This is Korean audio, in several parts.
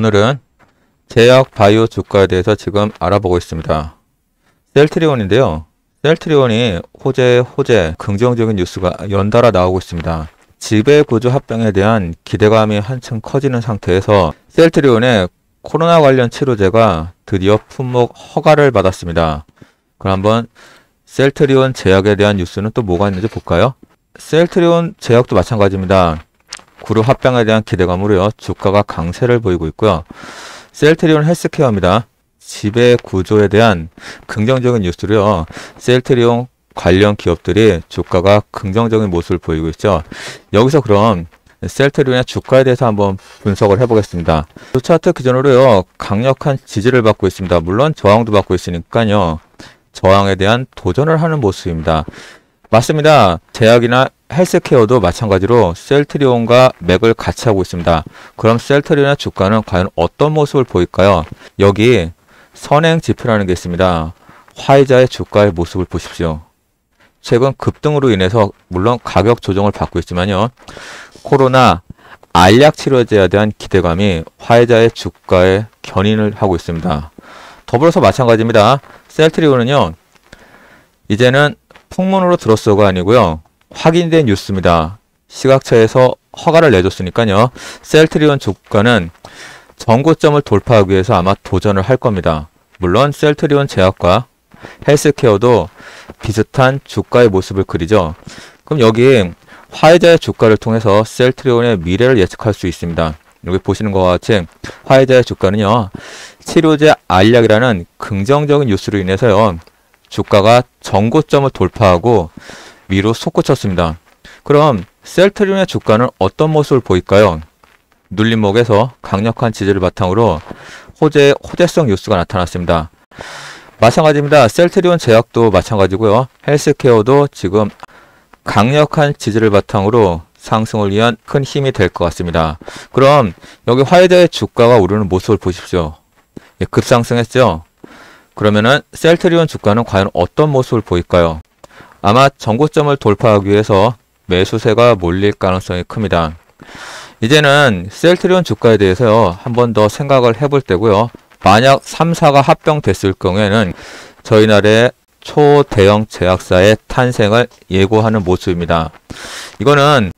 오늘은 제약 바이오 주가에 대해서 지금 알아보고 있습니다. 셀트리온인데요. 셀트리온이 호재 긍정적인 뉴스가 연달아 나오고 있습니다. 지배구조 합병에 대한 기대감이 한층 커지는 상태에서 셀트리온의 코로나 관련 치료제가 드디어 품목 허가를 받았습니다. 그럼 한번 셀트리온 제약에 대한 뉴스는 또 뭐가 있는지 볼까요? 셀트리온 제약도 마찬가지입니다. 그룹 합병에 대한 기대감으로요. 주가가 강세를 보이고 있고요. 셀트리온 헬스케어입니다. 지배 구조에 대한 긍정적인 뉴스로요. 셀트리온 관련 기업들이 주가가 긍정적인 모습을 보이고 있죠. 여기서 그럼 셀트리온의 주가에 대해서 한번 분석을 해보겠습니다. 이 차트 기준으로요. 강력한 지지를 받고 있습니다. 물론 저항도 받고 있으니까요. 저항에 대한 도전을 하는 모습입니다. 맞습니다. 제약이나 헬스케어도 마찬가지로 셀트리온과 맥을 같이 하고 있습니다. 그럼 셀트리온의 주가는 과연 어떤 모습을 보일까요? 여기 선행 지표라는 게 있습니다. 화이자의 주가의 모습을 보십시오. 최근 급등으로 인해서 물론 가격 조정을 받고 있지만요. 코로나 알약 치료제에 대한 기대감이 화이자의 주가에 견인을 하고 있습니다. 더불어서 마찬가지입니다. 셀트리온은요. 이제는 풍문으로 들었어가 아니고요. 확인된 뉴스입니다. 시각처에서 허가를 내줬으니까요. 셀트리온 주가는 전고점을 돌파하기 위해서 아마 도전을 할 겁니다. 물론 셀트리온 제약과 헬스케어도 비슷한 주가의 모습을 그리죠. 그럼 여기 화이자의 주가를 통해서 셀트리온의 미래를 예측할 수 있습니다. 여기 보시는 것과 같이 화이자의 주가는요. 치료제 알약이라는 긍정적인 뉴스로 인해서요. 주가가 전고점을 돌파하고 위로 솟구쳤습니다. 그럼 셀트리온의 주가는 어떤 모습을 보일까요? 눌림목에서 강력한 지지를 바탕으로 호재성 뉴스가 나타났습니다. 마찬가지입니다. 셀트리온 제약도 마찬가지고요. 헬스케어도 지금 강력한 지지를 바탕으로 상승을 위한 큰 힘이 될 것 같습니다. 그럼 여기 화이자의 주가가 오르는 모습을 보십시오. 급상승했죠? 그러면은 셀트리온 주가는 과연 어떤 모습을 보일까요? 아마 전고점을 돌파하기 위해서 매수세가 몰릴 가능성이 큽니다. 이제는 셀트리온 주가에 대해서요. 한 번 더 생각을 해볼 때고요. 만약 3사가 합병됐을 경우에는 저희 나라의 초대형 제약사의 탄생을 예고하는 모습입니다. 이거는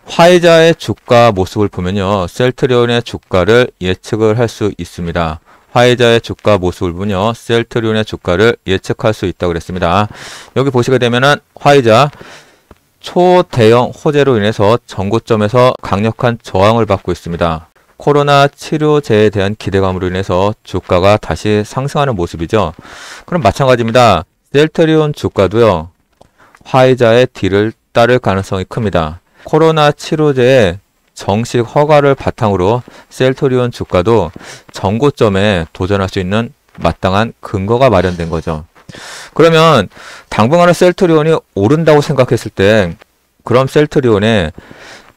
화이자의 주가 모습을 보면요. 셀트리온의 주가를 예측을 할 수 있습니다. 화이자의 주가 모습을 보면요. 셀트리온의 주가를 예측할 수 있다고 그랬습니다. 여기 보시게 되면은 화이자 초대형 호재로 인해서 전고점에서 강력한 저항을 받고 있습니다. 코로나 치료제에 대한 기대감으로 인해서 주가가 다시 상승하는 모습이죠. 그럼 마찬가지입니다. 셀트리온 주가도요. 화이자의 뒤를 따를 가능성이 큽니다. 코로나 치료제의 정식 허가를 바탕으로 셀트리온 주가도 전고점에 도전할 수 있는 마땅한 근거가 마련된 거죠. 그러면 당분간은 셀트리온이 오른다고 생각했을 때 그럼 셀트리온에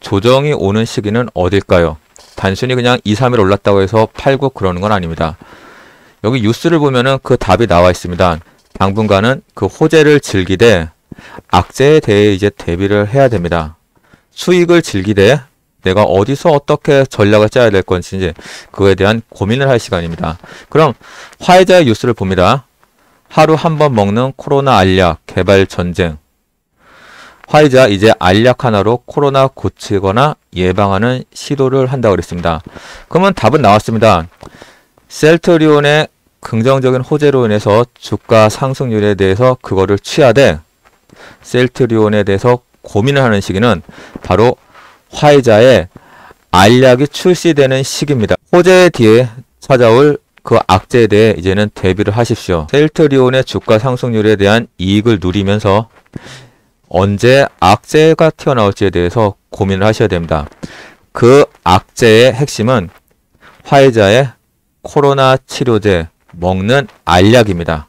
조정이 오는 시기는 어딜까요? 단순히 그냥 2, 3일 올랐다고 해서 팔고 그러는 건 아닙니다. 여기 뉴스를 보면은 그 답이 나와 있습니다. 당분간은 그 호재를 즐기되 악재에 대해 이제 대비를 해야 됩니다. 수익을 즐기되 내가 어디서 어떻게 전략을 짜야 될 건지 그거에 대한 고민을 할 시간입니다. 그럼 화이자의 뉴스를 봅니다. 하루 한 번 먹는 코로나 알약 개발 전쟁. 화이자 이제 알약 하나로 코로나 고치거나 예방하는 시도를 한다고 그랬습니다. 그러면 답은 나왔습니다. 셀트리온의 긍정적인 호재로 인해서 주가 상승률에 대해서 그거를 취하되 셀트리온에 대해서 고민을 하는 시기는 바로 화이자의 알약이 출시되는 시기입니다. 호재 뒤에 찾아올 그 악재에 대해 이제는 대비를 하십시오. 셀트리온의 주가 상승률에 대한 이익을 누리면서 언제 악재가 튀어나올지에 대해서 고민을 하셔야 됩니다. 그 악재의 핵심은 화이자의 코로나 치료제 먹는 알약입니다.